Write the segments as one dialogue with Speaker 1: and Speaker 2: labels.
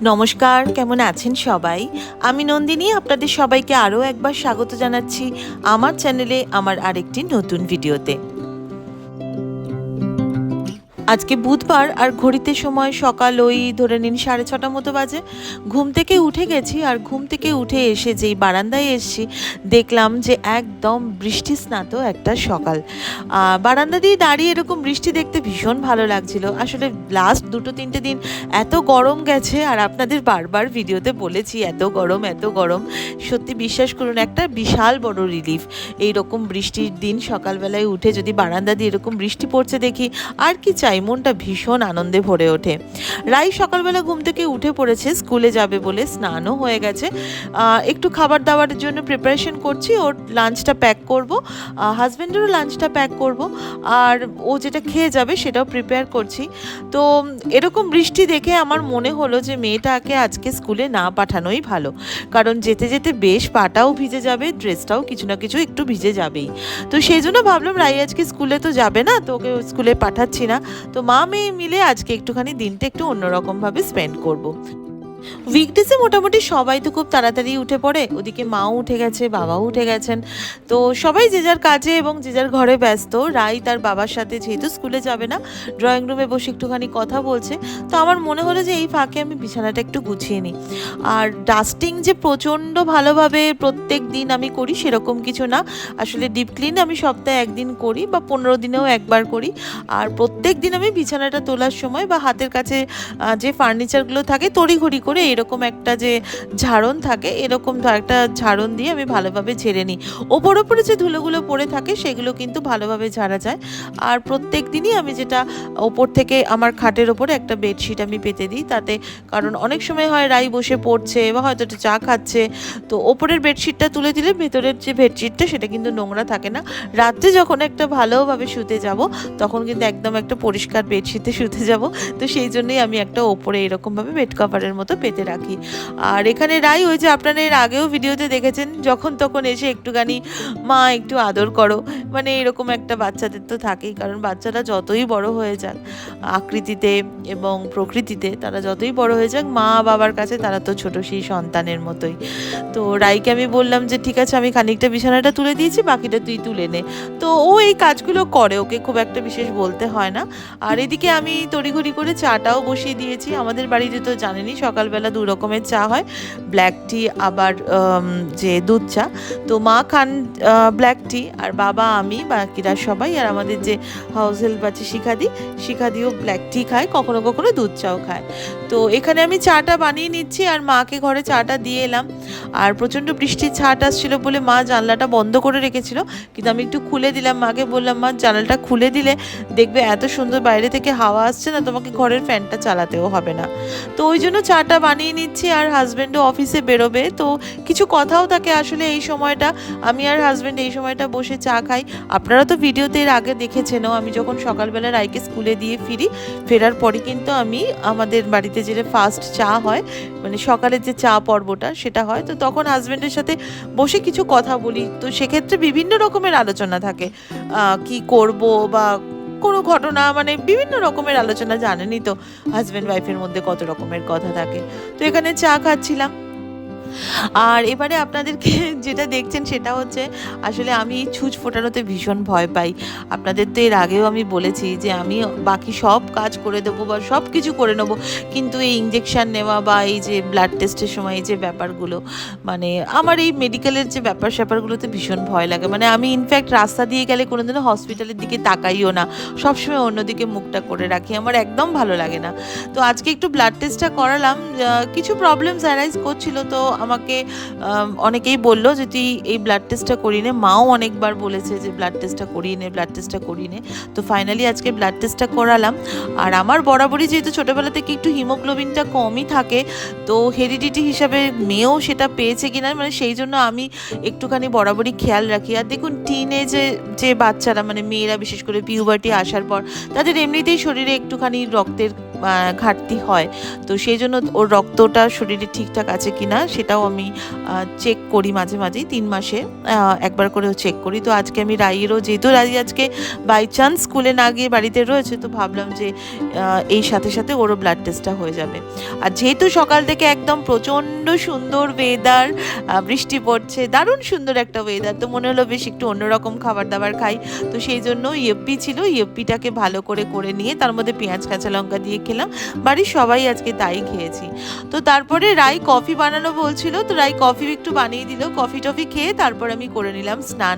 Speaker 1: নমস্কার, কেমন আছেন সবাই? আমি নন্দিনী আপনাদের সবাইকে আরও একবার স্বাগত জানাচ্ছি আমার চ্যানেলে আমার আরেকটি নতুন ভিডিওতে। আজকে বুধবার আর ঘড়িতে সময় সকাল ওই ধরে নিন 6:30 মতো বাজে। ঘুম থেকে উঠে গেছি আর ঘুম থেকে উঠে এসে যেই বারান্দায় এসছি দেখলাম যে একদম বৃষ্টি স্নাত একটা সকাল। বারান্দা দিয়ে দাঁড়িয়ে এরকম বৃষ্টি দেখতে ভীষণ ভালো লাগছিল। আসলে লাস্ট 2-3টে দিন এত গরম গেছে আর আপনাদের বারবার ভিডিওতে বলেছি এত গরম। সত্যি বিশ্বাস করুন একটা বিশাল বড় রিলিফ। এইরকম বৃষ্টির দিন সকালবেলায় উঠে যদি বারান্দা দিয়ে এরকম বৃষ্টি পড়ছে দেখি আর কি চাই, মনটা ভীষণ আনন্দে ভরে ওঠে। রাই সকালবেলা ঘুম থেকে উঠে পড়েছে, স্কুলে যাবে বলে স্নানও হয়ে গেছে। একটু খাবার দাবারের জন্য প্রিপারেশন করছি, ওর লাঞ্চটা প্যাক করব, হাজব্যান্ডেরও লাঞ্চটা প্যাক করব, আর ও যেটা খেয়ে যাবে সেটাও প্রিপেয়ার করছি। তো এরকম বৃষ্টি দেখে আমার মনে হলো যে মেয়েটাকে আজকে স্কুলে না পাঠানোই ভালো, কারণ যেতে যেতে বেশ পাটাও ভিজে যাবে, ড্রেসটাও কিছু না কিছু একটু ভিজে যাবেই। তো সেই জন্য ভাবলাম রাই আজকে স্কুলে তো যাবে না, তো ওকে স্কুলে পাঠাচ্ছি না। তো মা মেয়ে মিলে আজকে একটুখানি দিনটা একটু অন্যরকমভাবে স্পেন্ড করব। উইকডেজে মোটামুটি সবাই তো খুব তাড়াতাড়ি উঠে পড়ে, ওদিকে মাও উঠে গেছে, বাবাও উঠে গেছেন। তো সবাই যে যার কাজে এবং যে যার ঘরে ব্যস্ত। রাই তার বাবার সাথে যেহেতু স্কুলে যাবে না, ড্রয়িং রুমে বসে একটুখানি কথা বলছে। তো আমার মনে হলো যে এই ফাঁকে আমি বিছানাটা একটু গুছিয়ে নিই। আর ডাস্টিং যে প্রচণ্ড ভালোভাবে প্রত্যেক দিন আমি করি সেরকম কিছু না। আসলে ডিপ ক্লিন আমি সপ্তাহে একদিন করি বা 15 দিনেও একবার করি। আর প্রত্যেক দিন আমি বিছানাটা তোলার সময় বা হাতের কাছে যে ফার্নিচারগুলো থাকে তড়িঘড়ি করে এরকম একটা যে ঝাড়ন থাকে, এরকম একটা ঝাড়ন দিয়ে আমি ভালোভাবে ঝেড়ে নিই। ওপরে যে ধুলোগুলো পড়ে থাকে সেগুলো কিন্তু ভালোভাবে ঝাড়া যায়। আর প্রত্যেক দিনই আমি যেটা ওপর থেকে আমার খাটের ওপরে একটা বেডশিট আমি পেতে দিই, তাতে কারণ অনেক সময় হয় রাই বসে পড়ছে বা হয়তো একটু চা খাচ্ছে, তো ওপরের বেডশিটটা তুলে দিলে ভেতরের যে বেডশিটটা সেটা কিন্তু নোংরা থাকে না। রাত্রে যখন একটা ভালোভাবে শুতে যাব তখন কিন্তু একদম একটা পরিষ্কার বেডশিটে শুতে যাব। তো সেই জন্যই আমি একটা ওপরে এরকমভাবে বেড কভারের মতো পেতে রাখি। আর এখানে রাই ওই যে আপনারা এর আগেও ভিডিওতে দেখেছেন যখন তখন এসে একটুখানি মা একটু আদর করো, মানে এরকম একটা বাচ্চাদের তো থাকেই, কারণ বাচ্চারা যতই বড় হয়ে যাক আকৃতিতে এবং প্রকৃতিতে, তারা যতই বড় হয়ে যাক মা বাবার কাছে তারা তো ছোট সেই সন্তানের মতোই। তো রাইকে আমি বললাম যে ঠিক আছে আমি খানিকটা বিছানাটা তুলে দিয়েছি, বাকিটা তুই তুলে নে। তো ও এই কাজগুলো করে, ওকে খুব একটা বিশেষ বলতে হয় না। আর এদিকে আমি তড়িঘড়ি করে চাটাও বসিয়ে দিয়েছি। আমাদের বাড়িতে তো জানেনই সকালবেলা 2 রকমের চা হয়, ব্ল্যাক টি আবার যে দুধ চা। তো মা খান ব্ল্যাক টি আর বাবা আমি বাকিরা সবাই, আর আমাদের যে হাউস হেল্প আছে শিখাদিও ব্ল্যাক টি খায়, কখনো কখনো দুধ চাও খায়। তো এখানে আমি চাটা বানিয়ে নিচ্ছি আর মাকে ঘরে চাটা দিয়ে এলাম। আর প্রচণ্ড বৃষ্টির ছাট আসছিল বলে মা জানলাটা বন্ধ করে রেখেছিল, কিন্তু আমি একটু খুলে দিলাম। মাকে বললাম মা জানলাটা খুলে দিলে দেখবে এত সুন্দর বাইরে থেকে হাওয়া আসছে না, তোমাকে ঘরের ফ্যানটা চালাতেও হবে না। তো ওই জন্য চাটা বানিয়ে নিচ্ছি। আর হাজব্যান্ডও অফিসে বেরোবে, তো কিছু কথাও থাকে আসলে এই সময়টা, আমি আর হাজব্যান্ড এই সময়টা বসে চা খাই। আপনারা তো ভিডিওতে এর আগে দেখেছেনও, আমি যখন সকালবেলা রাইকে স্কুলে দিয়ে ফেরার পরই কিন্তু আমি আমাদের বাড়িতে যেটা ফার্স্ট চা হয়, মানে সকালের যে চা পর্বটা সেটা হয়, তো তখন হাজব্যান্ডের সাথে বসে কিছু কথা বলি। তো সেক্ষেত্রে বিভিন্ন রকমের আলোচনা থাকে, কি করব বা কোনো ঘটনা, মানে বিভিন্ন রকমের আলোচনা, জানেনই তো হাজব্যান্ড ওয়াইফের মধ্যে কত রকমের কথা থাকে। তো এখানে চা খাচ্ছিলাম। আর এবারে আপনাদেরকে যেটা দেখছেন সেটা হচ্ছে আসলে আমি ছুঁচ ফোটানোতে ভীষণ ভয় পাই। আপনাদের তো এর আগেও আমি বলেছি যে আমি বাকি সব কাজ করে দেবো বা সব কিছু করে নেবো, কিন্তু এই ইঞ্জেকশান নেওয়া বা এই যে ব্লাড টেস্টের সময় এই যে ব্যাপারগুলো, মানে আমার এই মেডিকেলের যে স্যাপারগুলোতে ভীষণ ভয় লাগে। মানে আমি ইনফ্যাক্ট রাস্তা দিয়ে গেলে কোনোদিনও হসপিটালের দিকে তাকাইও না, সবসময় অন্যদিকে মুখটা করে রাখি, আমার একদম ভালো লাগে না। তো আজকে একটু ব্লাড টেস্টটা করালাম, কিছু প্রবলেমস অ্যারাইজ করছিল, তো আমাকে অনেকেই বললো যে তুই এই ব্লাড টেস্টটা করিয়ে নে, মাও অনেকবার বলেছে যে ব্লাড টেস্টটা করিয়ে নে। তো ফাইনালি আজকে ব্লাড টেস্টটা করালাম। আর আমার বরাবরই যেহেতু ছোটোবেলা থেকে একটু হিমোগ্লোবিনটা কমই থাকে, তো হেরিডিটি হিসাবে মেয়েও সেটা পেয়েছে কিনা, মানে সেই জন্য আমি একটুখানি বরাবরই খেয়াল রাখি। আর দেখুন টিনেজে যে বাচ্চারা, মানে মেয়েরা বিশেষ করে পিউবার্টি আসার পর তাদের এমনিতেই শরীরে একটুখানি রক্তের ঘাটতি হয়। তো সেই জন্য ওর রক্তটা শরীরে ঠিকঠাক আছে কিনা সেটাও আমি চেক করি মাঝে মাঝেই, 3 মাসে একবার করেও চেক করি। তো আজকে আমি রাইয়েরও, যেহেতু রাই আজকে বাই চান্স স্কুলে না গিয়ে বাড়িতে রয়েছে, তো ভাবলাম যে এই সাথে সাথে ওরও ব্লাড টেস্টটা হয়ে যাবে। আর যেহেতু সকাল থেকে একদম প্রচণ্ড সুন্দর ওয়েদার, বৃষ্টি পড়ছে, দারুণ সুন্দর একটা ওয়েদার, তো মনে হলো বেশ একটু অন্যরকম খাবার দাবার খাই। তো সেই জন্য ইয়েপ্পি ছিল, ইয়েপ্পিটাকে ভালো করে নিয়ে তার মধ্যে পেঁয়াজ কাঁচা লঙ্কা দিয়ে খেলাম। বাড়ির সবাই আজকে তাই খেয়েছি। তো তারপরে রাই কফি বানানো বলছিল, তো রাই কফি একটু বানিয়ে দিল। কফি টফি খেয়ে তারপর আমি করে নিলাম স্নান।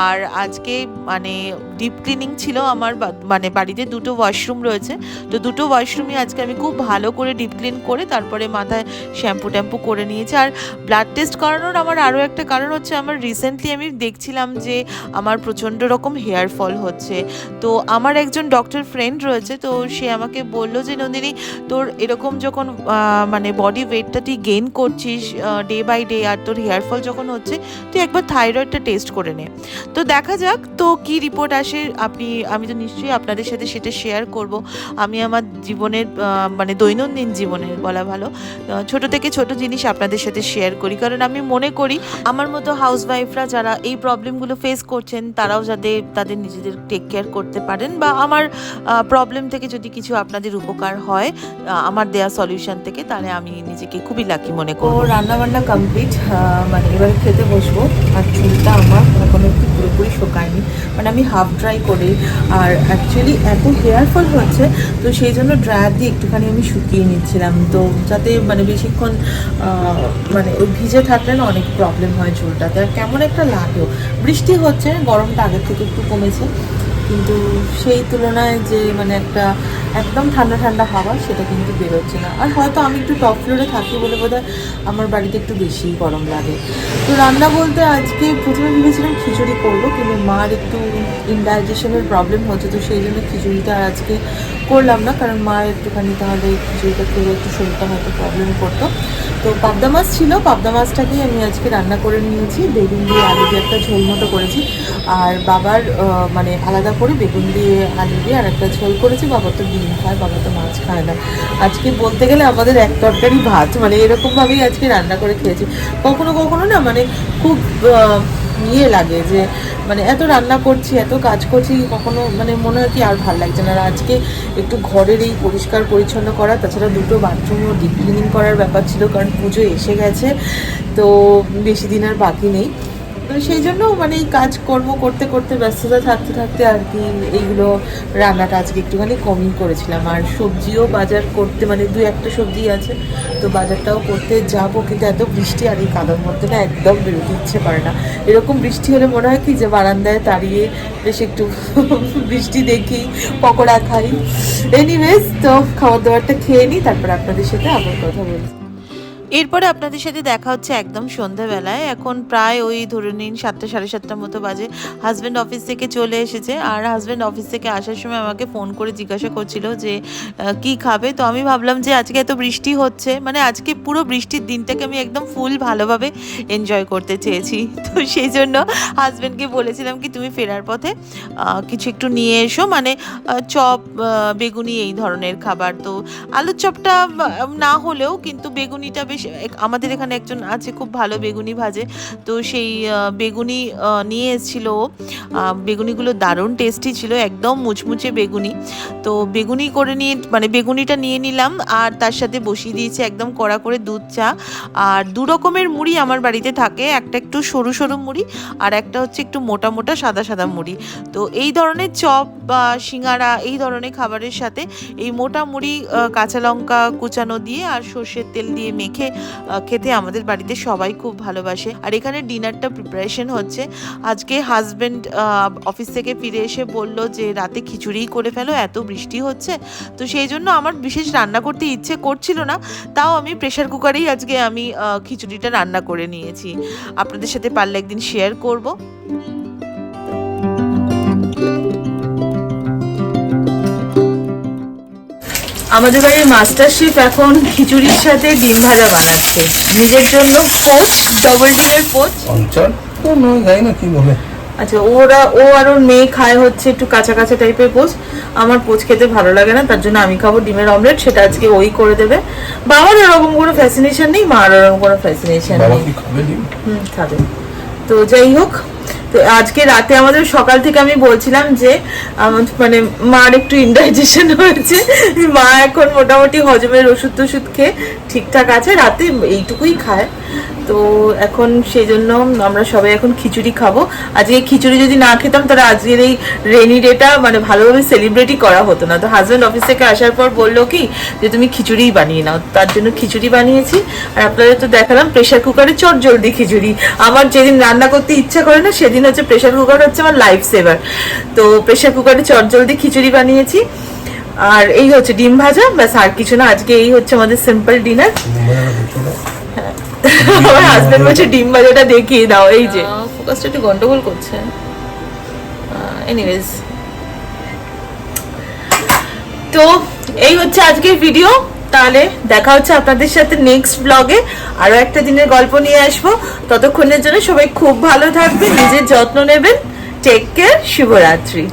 Speaker 1: আর আজকে মানে ডিপ ক্লিনিং ছিল আমার, মানে বাড়িতে 2টো ওয়াশরুম রয়েছে, তো 2টো ওয়াশরুমই আজকে আমি খুব ভালো করে ডিপ ক্লিন করে তারপরে মাথায় শ্যাম্পু ট্যাম্পু করে নিয়েছি। আর ব্লাড টেস্ট করানোর আমার আরও একটা কারণ হচ্ছে, আমার রিসেন্টলি আমি দেখছিলাম যে আমার প্রচণ্ড রকম হেয়ার ফল হচ্ছে। তো আমার একজন ডক্টর ফ্রেন্ড রয়েছে, তো সে আমাকে বললো যে নন্দিনী, তোর এরকম যখন মানে বডি ওয়েটটা তুই গেইন করছিস ডে বাই ডে, আর তোর হেয়ার ফল যখন হচ্ছে, তুই একবার থাইরয়েডটা টেস্ট করে নে। তো দেখা যাক তো কি রিপোর্ট আসে। আমি তো নিশ্চয়ই আপনাদের সাথে সেটা শেয়ার করব। আমি আমার জীবনের মানে দৈনন্দিন জীবনের বলা ভালো, ছোট থেকে ছোট জিনিস আপনাদের সাথে শেয়ার করি, কারণ আমি মনে করি আমার মতো হাউসওয়াইফরা যারা এই প্রবলেমগুলো ফেস করছেন, তারাও যাতে তাদের নিজেদের টেক কেয়ার করতে পারেন, বা আমার প্রবলেম থেকে যদি কিছু আপনাদের উপকার হয় আমার দেয়া সলিউশন থেকে, তাহলে আমি নিজেকে খুবই লাকি মনে করব। রান্নাবান্না কমপ্লিট, মানে এবারে খেতে বসবো। আর চুলটা আমার এখনো একটু পুরোপুরি শোকায়নি, মানে আমি হাফ ড্রাই করি। আর অ্যাকচুয়ালি এত হেয়ার ফল হচ্ছে, তো সেই জন্য ড্রায়ার দিয়ে একটুখানি আমি শুকিয়ে নিচ্ছিলাম, তো যাতে মানে বেশিক্ষণ মানে ওই ভিজে থাকলে না অনেক প্রবলেম হয় চুলটাতে। আর কেমন একটা লাগেও, বৃষ্টি হচ্ছে, গরমটা আগের থেকে একটু কমেছে, কিন্তু সেই তুলনায় যে মানে একটা একদম ঠান্ডা ঠান্ডা হাওয়া, সেটা কিন্তু বেরোচ্ছে না। আর হয়তো আমি একটু টপ ফ্লোরে থাকি বলে বোধহয় আমার বাড়িতে একটু বেশি গরম লাগে। তো রান্না বলতে আজকে প্রথমে ভেবেছিলাম খিচুড়ি করবো, কিন্তু মার একটু ইনডাইজেশনের প্রবলেম হচ্ছে, তো সেই জন্য খিচুড়িটা আজকে করলাম না, কারণ মার একটুখানি তাহলে খিচুড়িটা খেলে একটু শরীরটা হয়তো প্রবলেম করতো। তো পাবদা মাছ ছিল, পাবদা মাছটাকেই আমি আজকে রান্না করে নিয়েছি, বেগুন দিয়ে আলু দিয়ে একটা ঝোল মতো করেছি। আর বাবার মানে আলাদা করে বেগুন দিয়ে আলু দিয়ে আর একটা ঝোল করেছি। বাবা তো ডিম খায়, বাবা তো মাছ খায় না। আজকে বলতে গেলে আমাদের এক তরকারি ভাত, মানে এরকমভাবেই আজকে রান্না করে খেয়েছি। কখনো কখনো না মানে খুব ইয়ে লাগে যে মানে এত রান্না করছি, এত কাজ করছি, কখনো মানে মনে হয় কি আর ভালো লাগছে না। আর আজকে একটু ঘরের এই পরিষ্কার পরিচ্ছন্ন করা, তাছাড়া 2টো বাথরুমও ডিপ ক্লিনিং করার ব্যাপার ছিল, কারণ পুজো এসে গেছে, তো বেশি দিন আর বাকি নেই। তো সেই জন্য মানে এই কাজকর্ম করতে করতে ব্যস্ততা থাকতে থাকতে আর কি এইগুলো রান্নাটা আজকে একটুখানি কমই করেছিলাম। আর সবজিও বাজার করতে, মানে 2-1টা সবজি আছে, তো বাজারটাও করতে যাবো, কিন্তু এত বৃষ্টি আর এই কাদার মধ্যে না একদম বেরোতে ইচ্ছে করে না। এরকম বৃষ্টি হলে মনে হয় কি যে বারান্দায় দাঁড়িয়ে বেশ একটু বৃষ্টি দেখি, পকোড়া খাই। এনিওয়েজ, তো খাবার দাবারটা খেয়ে নিই, তারপর আপনাদের সাথে আবার কথা বলছি। এরপরে আপনাদের সাথে দেখা হচ্ছে একদম সন্ধ্যাবেলায়। এখন প্রায় ওই ধরে নিন 7টা 7:30 মতো বাজে। হাজব্যান্ড অফিস থেকে চলে এসেছে, আর হাজব্যান্ড অফিস থেকে আসার সময় আমাকে ফোন করে জিজ্ঞাসা করছিল যে কি খাবে। তো আমি ভাবলাম যে আজকে এত বৃষ্টি হচ্ছে, মানে আজকে পুরো বৃষ্টির দিনটাকে আমি একদম ফুল ভালোভাবে এনজয় করতে চেয়েছি। তো সেই জন্য হাজব্যান্ডকে বলেছিলাম কি তুমি ফেরার পথে কিছু একটু নিয়ে এসো, মানে চপ, বেগুনি, এই ধরনের খাবার। তো আলুর চপটা না হলেও কিন্তু বেগুনিটা বেশ, আমাদের এখানে একজন আছে খুব ভালো বেগুনি ভাজে, তো সেই বেগুনি নিয়ে এসেছিল। বেগুনিগুলো দারুণ টেস্টি ছিল, একদম মুচমুচে বেগুনি। তো বেগুনি করে নিয়ে, মানে বেগুনিটা নিয়ে নিলাম, আর তার সাথে বসিয়ে দিয়েছি একদম কড়া করে দুধ চা। আর 2 রকমের মুড়ি আমার বাড়িতে থাকে, একটা একটু সরু সরু মুড়ি, আর একটা হচ্ছে একটু মোটা মোটা সাদা সাদা মুড়ি। তো এই ধরনের চপ বা সিঙ্গারা, এই ধরনের খাবারের সাথে এই মোটা মুড়ি কাঁচা লঙ্কা কুচানো দিয়ে আর সর্ষের তেল দিয়ে মেখে খেতে আমাদের বাড়িতে সবাই খুব ভালোবাসে। আর এখানে ডিনারটা প্রিপারেশন হচ্ছে। আজকে হাজব্যান্ড অফিস থেকে ফিরে এসে বলল যে রাতে খিচুড়িই করে ফেলো, এত বৃষ্টি হচ্ছে। তো সেই জন্য আমার বিশেষ রান্না করতে ইচ্ছে করছিল না, তাও আমি প্রেশার কুকারেই আজকে আমি খিচুড়িটা রান্না করে নিয়েছি। আপনাদের সাথে পারলে একদিন শেয়ার করব। আমাদের বাড়ির মাস্টার শেফ এখন খিচুড়ির সাথে ডিম ভাজা বানাচ্ছে নিজের জন্য। পোচ, ডবল ডিমের পোচ।
Speaker 2: অঞ্চল তো নয়, জানি না কি বলে।
Speaker 1: আচ্ছা, ও আর ওর মেয়ে খায় হচ্ছে একটু কাঁচা কাঁচা টাইপের পোস্ট। আমার পোচ খেতে ভালো লাগে না, তার জন্য আমি খাবো ডিমের অমলেট, সেটা আজকে ওই করে দেবে। বাবার ওরকম কোনো ফ্যাসিনেশন নেই, মার ওরকম কোনো ফ্যাসিনেশন নেই। খাবে। তো যাই হোক, তো আজকে রাতে আমাদের সকাল থেকে আমি বলছিলাম যে মানে মার একটু ইনডাইজেশন হয়েছে, মা এখন মোটামুটি হজমের ওষুধ টষুধ খেয়ে ঠিকঠাক আছে, রাতে এইটুকুই খায়। তো এখন সেই জন্য আমরা সবাই এখন খিচুড়ি খাবো। আজকে খিচুড়ি যদি না খেতাম তাহলে আজকের এই রেনি ডেটা মানে ভালোভাবে সেলিব্রেটই করা হতো না। তো হাজব্যান্ড অফিস থেকে আসার পর বললো কি যে তুমি খিচুড়িই বানিয়ে নাও, তার জন্য খিচুড়ি বানিয়েছি। আর আপনাদের তো দেখালাম প্রেশার কুকারে চট জলদি খিচুড়ি। আমার যেদিন রান্না করতে ইচ্ছা করে না সেদিন হচ্ছে প্রেশার কুকার হচ্ছে আমার লাইফ সেভার। তো প্রেশার কুকারে চট জলদি খিচুড়ি বানিয়েছি। আর এই হচ্ছে ডিম ভাজা, ব্যাস আর কিছু না। আজকে এই হচ্ছে আমাদের সিম্পল ডিনার। আমার হাজবেন্ড বলছে ডিম ভাজাটা দেখিয়ে দাও, এই যে ফোকাসটা একটু গন্ডগোল করছে। এনিওয়েজ, তো এই হচ্ছে আজকের ভিডিও। তাহলে দেখা হচ্ছে আপনাদের সাথে নেক্সট ব্লগে, আরো একটা দিনের গল্প নিয়ে আসবো। ততক্ষণের জন্য সবাই খুব ভালো থাকবেন, নিজের যত্ন নেবেন। টেক কেয়ার, শুভরাত্রি।